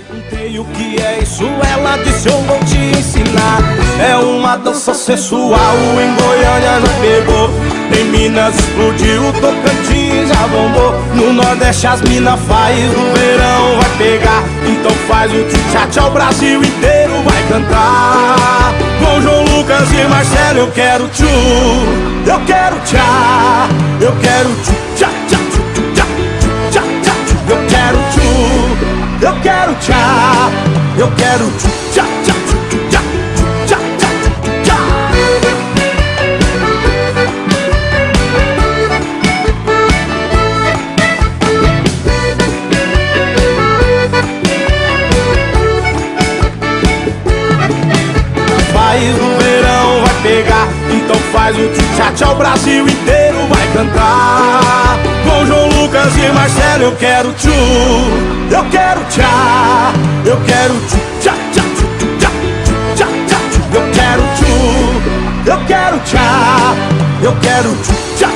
Perguntei o que é isso, ela disse eu vou te ensinar. É uma dança sensual, em Goiânia já pegou, em Minas explodiu, Tocantins já bombou, no Nordeste as mina faz, no verão vai pegar. Então faz o tchá-tchá, o Brasil inteiro vai cantar. Com João Lucas e Marcelo eu quero tchu, eu quero tchá, eu quero tchu, tchá, tchá, tchu, tchá, tchá, tchá, tchu, eu quero tchu, eu quero tchá, eu quero tchu, tchá, tchá, tchu, tchá, tchá, tchá, tchu, tchá. Faz no verão vai pegar, então faz o tchá-tchá, o Brasil inteiro vai cantar. Com João Lucas e Marcelo eu quero tchu, eu quero tchá, eu quero tchu, tchá, tchá, tchu, tchá, tchá, tchá, tchu, eu quero tchu, eu quero tchá, eu quero tchu, tchá.